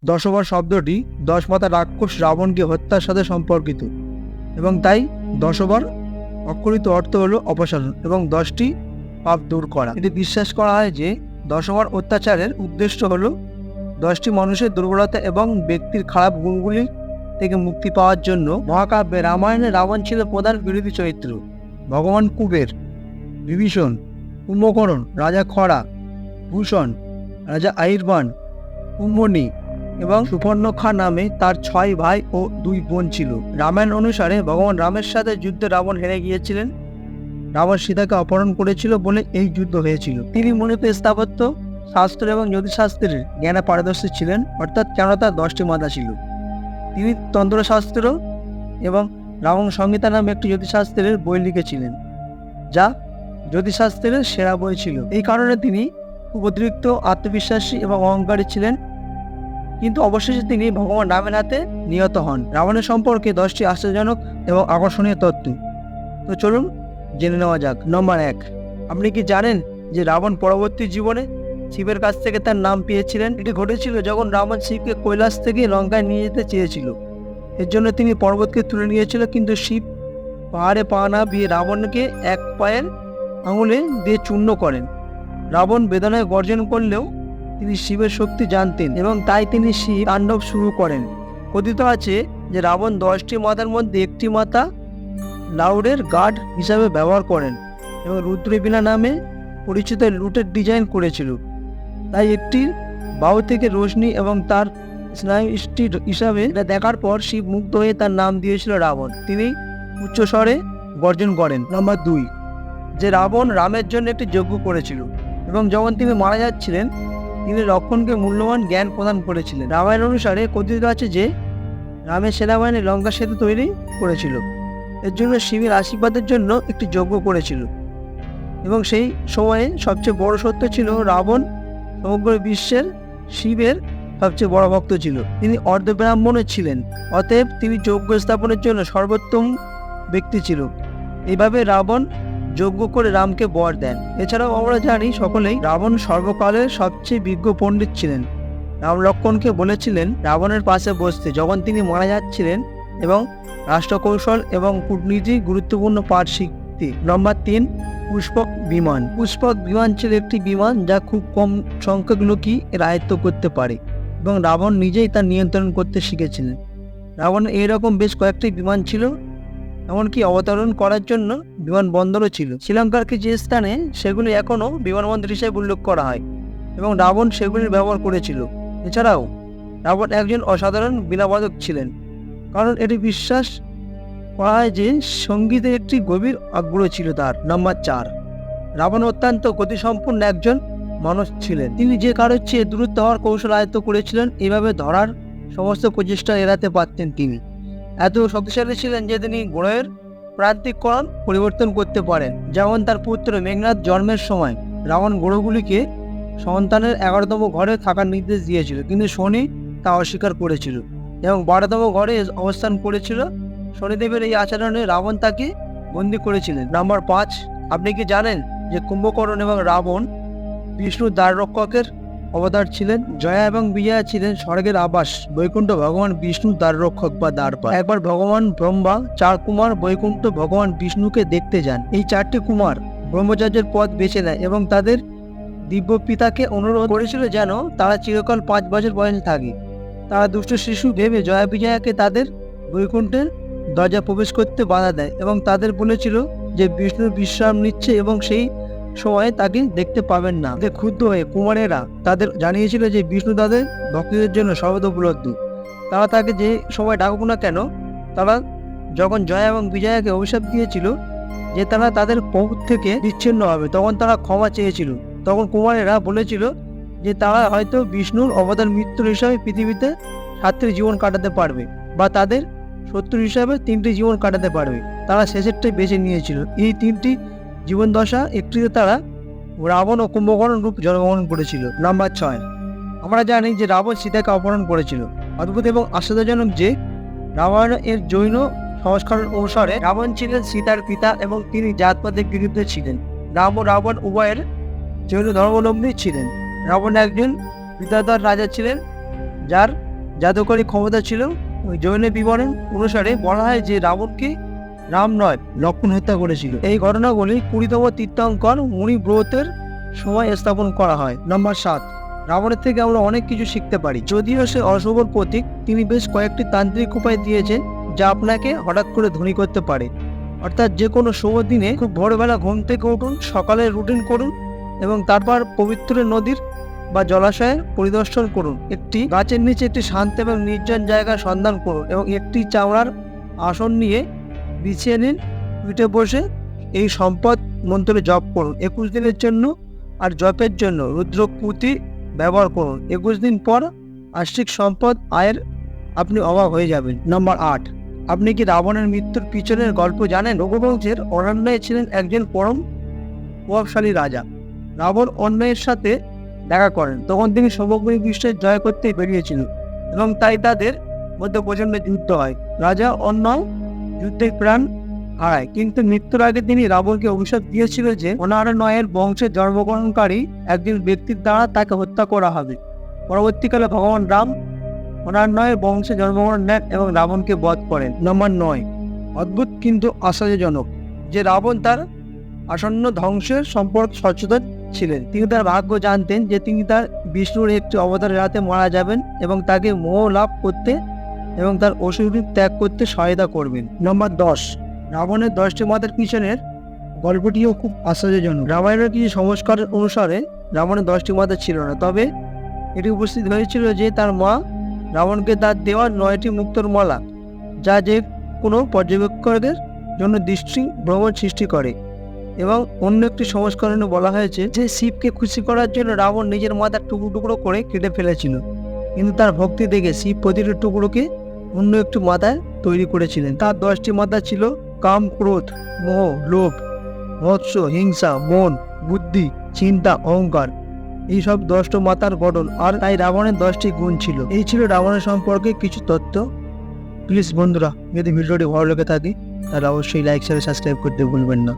দশবার শব্দটি 10 মাথা রাক্ষস রাবণকে হত্যার সাথে সম্পর্কিত এবং তাই দশবার অক্ষরিত অর্থ হলো অপসারণ এবং 10টি পাপ দূর করা। এটি বিশ্বাস করা হয় যে দশবার অত্যাচারের উদ্দেশ্য হলো 10টি মানুষের দুর্বলতা এবং ব্যক্তির খারাপ গুণগুলি থেকে মুক্তি পাওয়ার জন্য। মহাকাব্যে রামায়ণে রাবণ ছিল প্রধান বিরোধী চরিত্র। ভগবান কুবের, বিভীষণ, কুম্ভকর্ণ, রাজা খরা, ভূষণ, রাজা আয়ুর্বাণ, কুম্ভনী এবং সুপর্ণখা নামে তার 6 ভাই ও 2 বোন ছিল। রামায়ণ অনুসারে ভগবান রামের সাথে যুদ্ধে রাবণ হেরে গিয়েছিলেন। রাবণ সীতাকে অপহরণ করেছিল বলে এই যুদ্ধ হয়েছিল। তিনি মূলত স্থাপত্য শাস্ত্র এবং জ্যোতিষশাস্ত্রের জ্ঞানে পারদর্শী ছিলেন, অর্থাৎ কেন তার 10টি মাথা ছিল। তিনি তন্ত্রশাস্ত্র এবং রাবণ সংহিতা নামে একটি জ্যোতিষশাস্ত্রের বই লিখেছিলেন, যা জ্যোতিষশাস্ত্রের সেরা বই ছিল। এই কারণে তিনি খুব অতিরিক্ত আত্মবিশ্বাসী এবং অহংকারী ছিলেন, কিন্তু অবশেষে তিনি ভগবান রামের হাতে নিহত হন। রাবণের সম্পর্কে 10টি আশ্চর্যজনক এবং আকর্ষণীয় তথ্য। তো চলুন জেনে নেওয়া যাক। নম্বর 1, আপনি কি জানেন যে রাবণ পরবর্তী জীবনে শিবের কাছ থেকে তার নাম পেয়েছিলেন? এটি ঘটেছিল যখন রাবণ শিবকে কৈলাস থেকে লঙ্কায় নিয়ে যেতে চেয়েছিল। এর জন্য তিনি পর্বতকে তুলে নিয়েছিল, কিন্তু শিব পাহাড়ে পা না দিয়ে রাবণকে এক পায়ের আঙুলে দিয়ে চূর্ণ করেন। রাবণ বেদনায় গর্জন করলেও তিনি শিবের শক্তি জানতেন এবং তাই তিনি শিব তাণ্ডব শুরু করেন। কথিত আছে যে রাবণ 10টি মাথার মধ্যে একটি মাথা লাউডের গার্ড হিসাবে ব্যবহার করেন এবং রুদ্রবীণা নামে পরিচিত লুটের ডিজাইন করেছিল। তাই একটি বাহু থেকে রোশনি এবং তার স্নায়ুষ্টি হিসাবে এটা দেখার পর শিব মুগ্ধ হয়ে তার নাম দিয়েছিল রাবণ। তিনি উচ্চস্বরে গর্জন করেন। নম্বর 2, যে রাবণ রামের জন্য একটি যজ্ঞ করেছিল এবং যখন তিনি মারা যাচ্ছিলেন তিনি লক্ষ্মণকে মূল্যবান জ্ঞান প্রদান করেছিলেন। রামায়ণ অনুসারে কথিত আছে যে রামের সেনাবাহিনী লঙ্কা সেতু তৈরি করেছিল। এর জন্য শিবের আশীর্বাদের জন্য একটি যজ্ঞ করেছিল এবং সেই সময়ে সবচেয়ে বড় সত্য ছিল রাবণ সমগ্র বিশ্বের শিবের সবচেয়ে বড় ভক্ত ছিল। তিনি অর্ধব্রাহ্মণও ছিলেন, অতএব তিনি যজ্ঞ স্থাপনের জন্য সর্বোত্তম ব্যক্তি ছিল। এইভাবে রাবণ যজ্ঞ করে রামকে বর দেন। এছাড়াও আমরা জানি সকলেই রাবণ সর্বকালের সবচেয়ে বিজ্ঞ পণ্ডিত ছিলেন। রাম লক্ষ্মণকে বলেছিলেন রাবণের পাশে বসতে যখন তিনি মারা যাচ্ছিলেন এবং রাষ্ট্রকৌশল এবং কূটনীতি গুরুত্বপূর্ণ পাঠ শিখতে। নম্বর 3, পুষ্পক বিমান। পুষ্পক বিমান ছিল একটি বিমান যা খুব কম সংখ্যক লোকই এর আয়ত্ত করতে পারে এবং রাবণ নিজেই তা নিয়ন্ত্রণ করতে শিখেছিলেন। রাবণের এইরকম বেশ কয়েকটি বিমান ছিল, এমনকি অবতরণ করার জন্য বিমানবন্দরও ছিল। শ্রীলঙ্কার কিছু স্থানে সেগুলি এখনও বিমানবন্দর হিসেবে উল্লেখ করা হয় এবং রাবণ সেগুলির ব্যবহার করেছিল। এছাড়াও রাবণ একজন অসাধারণ বীণাবাদক ছিলেন, কারণ এটি বিশ্বাস করা হয় যে সঙ্গীতের একটি গভীর আগ্রহ ছিল তার। নম্বর 4, রাবণ অত্যন্ত গতিসম্পন্ন একজন মানুষ ছিলেন। তিনি যে কারোর চেয়ে দূরত্ব হওয়ার কৌশল আয়ত্ত করেছিলেন। এভাবে ধরার সমস্ত প্রচেষ্টা এড়াতে পারতেন। তিনি এত শক্তিশালী ছিলেন যে তিনি গ্রহের প্রান্তিক কোণ পরিবর্তন করতে পারেন। যেমন তার পুত্র মেঘনাদ জন্মের সময় রাবণ গ্রহগুলিকে সন্তানের 11তম ঘরে থাকার নির্দেশ দিয়েছিল, কিন্তু শনি তা অস্বীকার করেছিল এবং 12তম ঘরে অবস্থান করেছিল। শনিদেবের এই আচরণে রাবণ তাকে বন্দী করেছিলেন। নম্বর 5, আপনি কি জানেন যে কুম্ভকর্ণ এবং রাবণ বিষ্ণুর দ্বাররক্ষকের অবতার ছিলেন? জয়া এবং বিজয়া ছিলেন স্বর্গের আবাস বৈকুণ্ঠ ভগবান বিষ্ণুর দ্বাররক্ষক বা দ্বারপাল। একবার ভগবান ব্রহ্মা 4 কুমার বৈকুণ্ঠ ভগবান বিষ্ণুকে দেখতে যান। এই 4টি কুমার ব্রহ্মচার্যের পথ বেছে নেয় এবং তাদের দিব্য পিতাকে অনুরোধ করেছিল যেন তারা চিরকাল 5 বছর বয়সে থাকে। তারা দুষ্ট শিশু ভেবে জয়া বিজয়াকে তাদের বৈকুণ্ঠের দরজা প্রবেশ করতে বাধা দেয় এবং তাদের বলেছিল যে বিষ্ণু বিশ্রাম নিচ্ছে এবং সেই সময় তাকে দেখতে পাবেন না। ক্ষুব্ধ হয়ে কুমারেরা তাদের জানিয়েছিল যে বিষ্ণু তাদের ভক্তদের জন্য সর্বদা উপলব্ধ। তারা তাকে যে সময় ডাকুক না কেন, তারা যখন জয়া এবং বিজয়াকে অভিশাপ দিয়েছিল যে তারা তাদের প্রভু থেকে বিচ্ছিন্ন হবে, তখন তারা ক্ষমা চেয়েছিল। তখন কুমারেরা বলেছিল যে তারা হয়তো বিষ্ণুর অবতার মিত্র হিসাবে পৃথিবীতে 7টি জীবন কাটাতে পারবে বা তাদের শত্রু হিসাবে 3টি জীবন কাটাতে পারবে। তারা শেষেরটাই বেছে নিয়েছিল। এই 3টি জীবন দশা একটিতে তারা রাবণ ও কুম্ভকর্ণ রূপ জন্মগ্রহণ করেছিল। নম্বর 6, আমরা জানি যে রাবণ সীতাকে অপহরণ করেছিল। অদ্ভুত এবং আশ্চর্যজনক যে রামায়ণ এর জৈন সংস্কার অনুসারে রাবণ ছিলেন সীতার পিতা এবং তিনি জাতপাতের বিরুদ্ধে ছিলেন। রাম ও রাবণ উভয়ের জৈন ধর্মাবলম্বী ছিলেন। রাবণ একজন বিদ্যাধর রাজা ছিলেন যার জাদুকরী ক্ষমতা ছিল। ওই জৈনের বিবরণ অনুসারে বলা হয় যে রাবণকে রাম নয় লক্ষ্মণ হত্যা করেছিল। এই ঘটনাগুলি 20তম তীর্থঙ্কর মুনি ব্রতের সময় স্থাপন করা হয়। নম্বর 7, রাবণের থেকে আমরা অনেক কিছু শিখতে পারি। যদিও সে অশুভর প্রতীক, তিনি বেশ কয়েকটি তান্ত্রিক উপায় দিয়েছেন যা আপনাকে হঠাৎ করে ধনী করতে পারে। অর্থাৎ যে কোনো শুভ দিনে খুব ভোরবেলা ঘুম থেকে উঠুন, সকালে রুটিন করুন এবং তারপর পবিত্র নদীর বা জলাশয়ে পরিদর্শন করুন। একটি গাছের নিচে একটি শান্ত এবং নির্জন জায়গার সন্ধান করুন এবং একটি চামড়ার আসন নিয়ে বিছিয়ে নিন। পিঠে বসে এই সম্পদ মন্ত্র জপ করুন 21 দিনের জন্য, আর জপের জন্য রুদ্রপুঁতি ব্যবহার করুন। 21 দিন পর আর্থিক সম্পদ আয়ের আপনি অবাক হয়ে যাবেন। নম্বর 8, আপনি কি রাবণের মৃত্যুর পিছনের গল্প জানেন? রঘুবংশের অরণ্যায় ছিলেন একজন পরম প্রভাবশালী রাজা। রাবণ অন্যায়ের সাথে দেখা করেন। তখন তিনি সমগ্র বিশ্বের জয় করতে বেরিয়েছিল এবং তাই তাদের মধ্যে প্রচন্ড যুদ্ধ হয়। রাজা অন্যায় যুদ্ধে প্রাণ হারায়, কিন্তু মৃত্যুর আগে তিনি রাবণকে অভিশাপ দিয়েছিল যে অনারণ্যের বংশে জন্মগ্রহণকারী একজন ব্যক্তির দ্বারা তাকে হত্যা করা হবে। পরবর্তীকালে ভগবান রাম অনারণ্যের বংশে জন্মগ্রহণ নেন এবং রাবণকে বধ করেন। নম্বর 9, অদ্ভুত কিন্তু আশ্চর্যজনক যে রাবণ তার আসন্ন ধ্বংসের সম্পর্কে সচেতন ছিলেন। তিনি তার ভাগ্য জানতেন যে তিনি তার বিষ্ণুর একটি অবতারের হাতে মারা যাবেন এবং তাকে মোহ লাভ করতে এবং তার অসুর রূপ ত্যাগ করতে সহায়তা করবেন। নম্বর 10, রাবণের 10টি মাতার পিছনের গল্পটিও খুব আশ্চর্যজনক। রামায়ণের কিছু সংস্কার অনুসারে রাবণের 10টি মাতা ছিল না, তবে এটি উপস্থিত হয়েছিল যে তার মা রাবণকে তার দেওয়া 9টি মুক্তোর মালা, যা যে কোনো পর্যবেক্ষকদের জন্য দৃষ্টি ভ্রমণ সৃষ্টি করে। এবং অন্য একটি সংস্করণে বলা হয়েছে যে শিবকে খুশি করার জন্য রাবণ নিজের মাথার টুকরো টুকরো করে কেটে ফেলেছিল, কিন্তু তার ভক্তি দেখে শিব প্রতিটি টুকরোকে অন্য একটি মাথায় তৈরি করেছিলেন। তার 10টি মাথা ছিল কাম, ক্রোধ, মোহ, লোভ, মৎস্য, হিংসা, মন, বুদ্ধি, চিন্তা, অহংকার। এই সব 10টি মাতার গঠন, আর তাই রাবণের 10টি গুণ ছিল। এই ছিল রাবণের সম্পর্কে কিছু তথ্য। প্লিজ বন্ধুরা, যদি ভিডিওটি ভালো লেগে থাকে তাহলে অবশ্যই লাইক শেয়ার সাবস্ক্রাইব করতে ভুলবেন না।